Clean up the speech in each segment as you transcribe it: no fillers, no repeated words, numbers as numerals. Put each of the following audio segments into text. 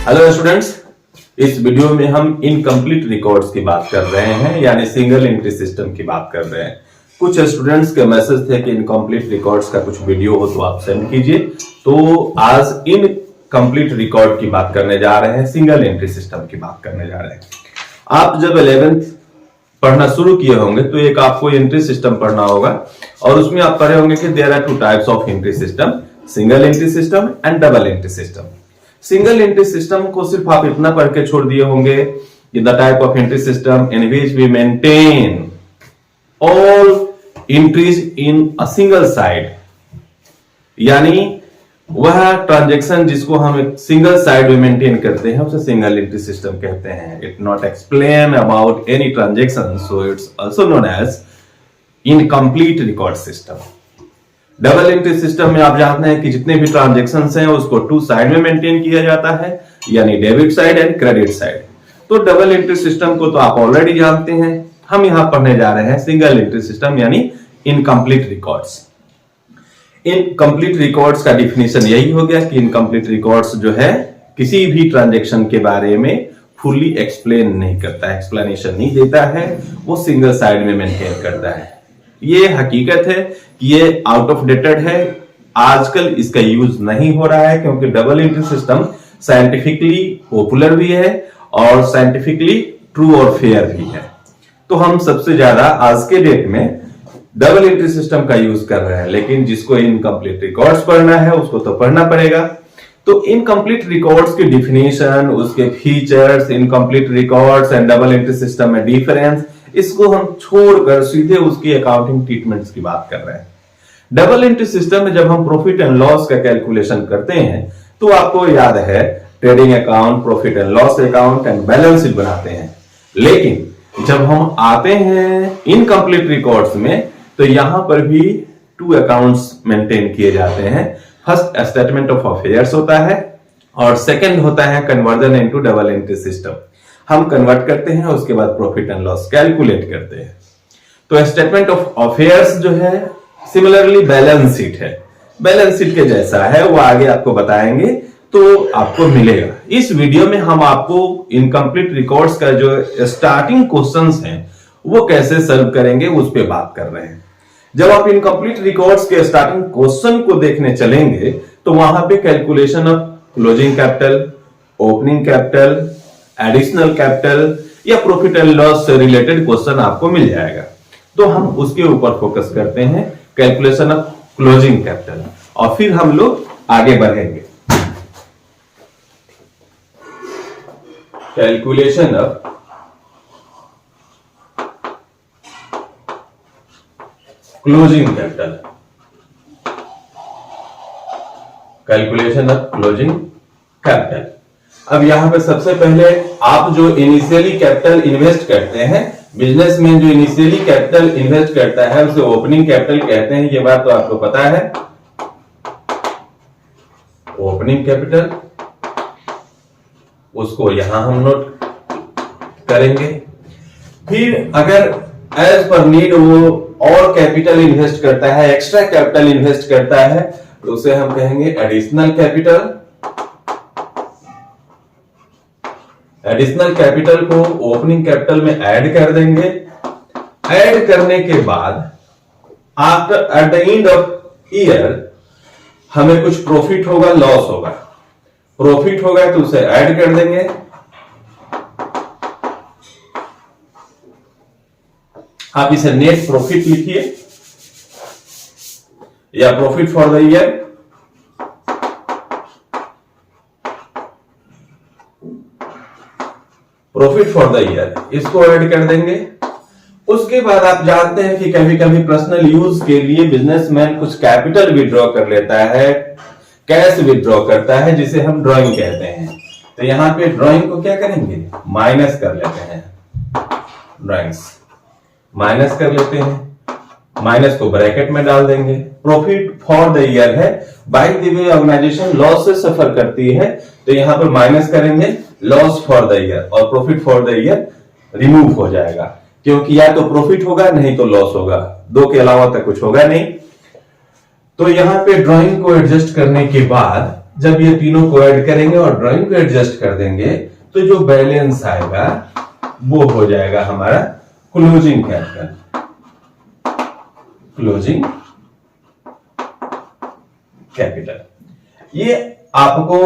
Hello students, इस video में हम इनकम्प्लीट रिकॉर्ड्स की बात कर रहे हैं, यानी सिंगल एंट्री सिस्टम की बात कर रहे हैं। कुछ स्टूडेंट्स के मैसेज थे कि इनकम्प्लीट रिकॉर्ड्स का कुछ वीडियो हो तो आप सेंड कीजिए। तो आज इनकम्प्लीट रिकॉर्ड की बात करने जा रहे हैं, सिंगल एंट्री सिस्टम की बात करने जा रहे हैं। आप जब 11th पढ़ना शुरू किए होंगे तो एक आपको एंट्री सिस्टम पढ़ना होगा और उसमें आप पढ़े होंगे कि there are two types of entry system, single entry system and double entry system. Single entry system को सिर्फ आप इतना पढ़ के छोड़ दिए होंगे कि the type of entry system in which we maintain all entries in a single side, यानी वह ट्रांजैक्शन जिसको हम एक सिंगल साइड में मेंटेन करते हैं उसे सिंगल एंट्री सिस्टम कहते हैं। It not explain about any transaction, so it's also known as incomplete record system. Double entry system में आप जानते हैं कि जितने भी ट्रांजैक्शंस हैं उसको टू साइड में मेंटेन किया जाता है, यानी debit side and credit side. तो डबल एंट्री सिस्टम को तो आप ऑलरेडी जानते हैं। हम यहां पढ़ने जा रहे हैं सिंगल एंट्री सिस्टम यानी इनकम्प्लीट रिकॉर्ड्स। इनकम्प्लीट रिकॉर्ड्स का डिफिनेशन यही हो गया कि इनकम्प्लीट रिकॉर्ड्स जो है किसी भी ट्रांजैक्शन के बारे में फुल्ली एक्सप्लेन नहीं करता है, एक्सप्लेनेशन नहीं देता है, वो सिंगल साइड में मेंटेन करता है। ये हकीकत है कि ये आउट ऑफ डेटेड है, आजकल इसका यूज नहीं हो रहा है क्योंकि double entry system scientifically popular भी है और साइंटिफिकली ट्रू और फेयर भी है। तो हम सबसे ज्यादा आज के डेट में डबल एंट्री सिस्टम का यूज कर रहे हैं, लेकिन जिसको इनकम्प्लीट रिकॉर्ड्स पढ़ना है उसको तो पढ़ना पड़ेगा। तो इनकम्प्लीट रिकॉर्ड्स की डिफिनेशन, उसके features, incomplete records and double entry system में डिफरेंस, इसको हम छोड़कर सीधे उसकी अकाउंटिंग ट्रीटमेंट्स की बात कर रहे हैं। डबल एंट्री सिस्टम में जब हम प्रॉफिट एंड लॉस का कैलकुलेशन करते हैं तो आपको याद है trading account, profit and loss account and balance sheet बनाते हैं। लेकिन जब हम आते हैं इनकम्प्लीट रिकॉर्ड्स में तो यहां पर भी टू अकाउंट्स मेंटेन किए जाते हैं। फर्स्ट स्टेटमेंट ऑफ अफेयर्स होता है और सेकंड होता है conversion into double entry system. हम कन्वर्ट करते हैं, उसके बाद प्रॉफिट एंड लॉस कैलकुलेट करते हैं। तो स्टेटमेंट ऑफ अफेयर्स जो है सिमिलरली बैलेंस शीट है, बैलेंस शीट के जैसा है, वो आगे आपको बताएंगे तो आपको मिलेगा। इस वीडियो में हम आपको इनकम्प्लीट रिकॉर्ड्स का जो स्टार्टिंग क्वेश्चंस हैं वो कैसे सॉल्व करेंगे उस पे बात कर रहे हैं। जब आप इनकम्प्लीट रिकॉर्ड्स के स्टार्टिंग क्वेश्चन को देखने चलेंगे तो वहां पे calculation of closing capital, opening capital, additional capital या प्रॉफिट एंड लॉस से रिलेटेड क्वेश्चन आपको मिल जाएगा। तो हम उसके ऊपर फोकस करते हैं, कैलकुलेशन ऑफ क्लोजिंग कैपिटल, और फिर हम लोग आगे बढ़ेंगे। Calculation of closing capital, calculation of closing capital. अब यहां पे सबसे पहले आप जो इनिशियली कैपिटल इन्वेस्ट करते हैं, बिजनेसमैन जो इनिशियली कैपिटल इन्वेस्ट करता है उसे ओपनिंग कैपिटल कहते हैं, ये बात तो आपको पता है। ओपनिंग कैपिटल उसको यहां हम नोट करेंगे। फिर अगर एज पर नीड वो और कैपिटल इन्वेस्ट करता है, एक्स्ट्रा कैपिटल इन्वेस्ट करता है, तो उसे हम कहेंगे एडिशनल कैपिटल। एडिशनल कैपिटल को ओपनिंग कैपिटल में ऐड कर देंगे। ऐड करने के बाद after at the end of year हमें कुछ प्रॉफिट होगा, लॉस होगा। प्रॉफिट होगा तो उसे ऐड कर देंगे। आप इसे नेट प्रॉफिट लिखिए या profit for the year. Profit for the year इसको ऐड कर देंगे। उसके बाद आप जानते हैं कि कभी कभी पर्सनल यूज के लिए बिजनेसमैन कुछ कैपिटल विड्रॉ कर लेता है, कैश विड्रॉ करता है, जिसे हम ड्राइंग कहते हैं। तो यहां पे ड्राइंग को क्या करेंगे, माइनस कर लेते हैं। ड्राइंग्स माइनस कर लेते हैं, माइनस को ब्रैकेट में डाल देंगे। प्रॉफिट फॉर द ईयर है, by the way organisation loss से सफर करती है तो यहां पर माइनस करेंगे लॉस फॉर द ईयर और profit for the year remove हो जाएगा, क्योंकि या तो प्रॉफिट होगा नहीं तो लॉस होगा, दो के अलावा तो कुछ होगा नहीं। तो यहां पे ड्राइंग को एडजस्ट करने के बाद जब ये तीनों को ऐड करेंगे और ड्राइंग को एडजस्ट कर देंगे तो जो बैलेंस आएगा वो हो जाएगा हमारा क्लोजिंग कैपिटल। क्लोजिंग कैपिटल ये आपको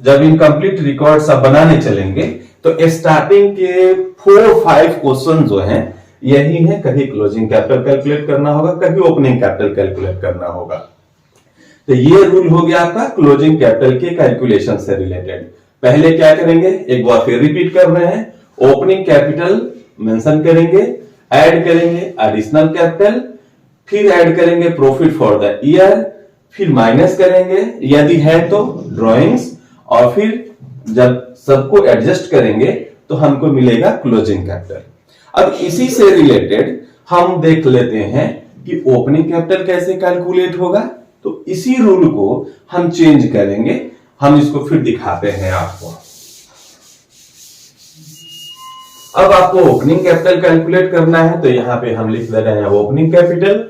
जब इनकम्प्लीट रिकॉर्ड्स आप बनाने चलेंगे तो स्टार्टिंग के 4-5 क्वेश्चन जो हैं यही है, कभी क्लोजिंग कैपिटल कैलकुलेट करना होगा, कभी ओपनिंग कैपिटल कैलकुलेट करना होगा। तो ये रूल हो गया आपका क्लोजिंग कैपिटल के कैलकुलेशन से रिलेटेड। पहले क्या करेंगे, एक बार फिर रिपीट कर रहे हैं, ओपनिंग कैपिटल मेंशन करेंगे, ऐड करेंगे एडिशनल कैपिटल, फिर ऐड करेंगे प्रॉफिट फॉर द ईयर, फिर माइनस करेंगे यदि है तो ड्रॉइंग्स, और फिर जब सबको एडजस्ट करेंगे तो हमको मिलेगा क्लोजिंग कैपिटल। अब इसी से रिलेटेड हम देख लेते हैं कि ओपनिंग कैपिटल कैसे कैलकुलेट होगा। तो इसी रूल को हम चेंज करेंगे, हम इसको फिर दिखाते हैं आपको। अब आपको ओपनिंग कैपिटल कैलकुलेट करना है तो यहां पे हम लिख दे रहे हैं opening capital.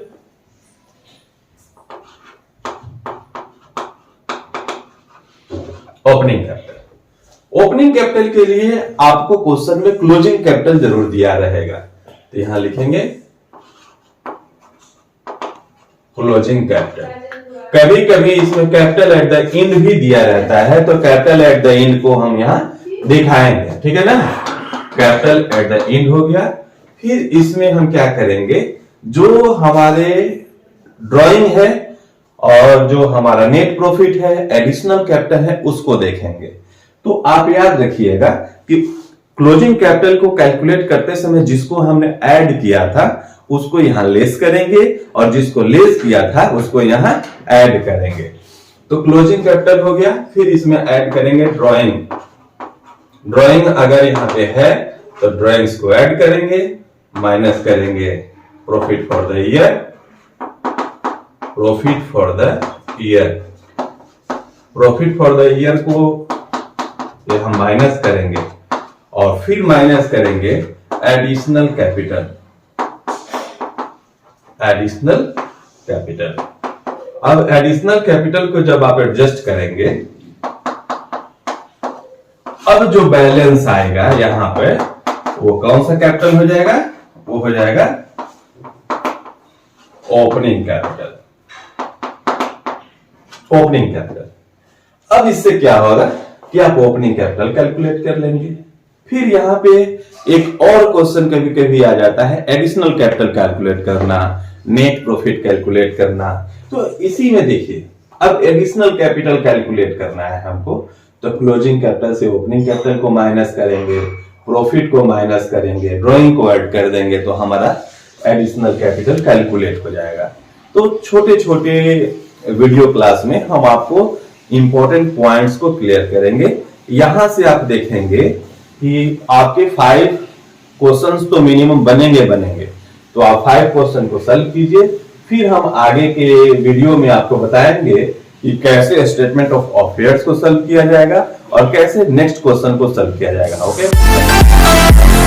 Opening capital, opening capital के लिए आपको क्वेश्चन में क्लोजिंग कैपिटल जरूर दिया रहेगा, तो यहां लिखेंगे क्लोजिंग कैपिटल। कभी कभी इसमें कैपिटल एट द एंड भी दिया रहता है, तो कैपिटल एट द एंड को हम यहां दिखाएंगे, ठीक है ना। कैपिटल एट द एंड हो गया। फिर इसमें हम क्या करेंगे, जो हमारे ड्राइंग है और जो हमारा नेट प्रॉफिट है, एडिशनल कैपिटल है, उसको देखेंगे। तो आप याद रखिएगा कि क्लोजिंग कैपिटल को कैलकुलेट करते समय जिसको हमने ऐड किया था उसको यहां लेस करेंगे और जिसको लेस किया था उसको यहां ऐड करेंगे। तो क्लोजिंग कैपिटल हो गया। फिर इसमें ऐड करेंगे ड्राइंग। ड्राइंग अगर यहां पे है तो ड्राइंग्स को ऐड करेंगे, माइनस करेंगे profit for the year, profit for the year, profit for the year को ये हम माइनस करेंगे और फिर माइनस करेंगे एडिशनल कैपिटल, एडिशनल कैपिटल। अब एडिशनल कैपिटल को जब आप एडजस्ट करेंगे, अब जो बैलेंस आएगा यहां पे वो कौन सा कैपिटल हो जाएगा, वो हो जाएगा ओपनिंग कैपिटल। Opening capital. अब इससे क्या होगा कि आप ओपनिंग कैपिटल कैलकुलेट कर लेंगे। फिर यहां पे एक और क्वेश्चन कभी कभी आ जाता है, एडिशनल कैपिटल कैलकुलेट करना, नेट प्रॉफिट कैलकुलेट करना। तो इसी में देखिए, अब एडिशनल कैपिटल कैलकुलेट करना है हमको, तो क्लोजिंग कैपिटल से ओपनिंग कैपिटल को माइनस करेंगे, प्रॉफिट को माइनस करेंगे, ड्राइंग को ऐड कर देंगे, तो हमारा एडिशनल कैपिटल कैलकुलेट हो जाएगा। तो छोटे छोटे वीडियो क्लास में हम आपको इंपॉर्टेंट पॉइंट्स को क्लियर करेंगे। यहां से आप देखेंगे कि आपके 5 क्वेश्चंस तो मिनिमम बनेंगे। तो आप 5 क्वेश्चन को सॉल्व कीजिए, फिर हम आगे के वीडियो में आपको बताएंगे कि कैसे स्टेटमेंट ऑफ अफेयर्स को सॉल्व किया जाएगा और कैसे नेक्स्ट क्वेश्चन को सॉल्व किया जाएगा। ओके।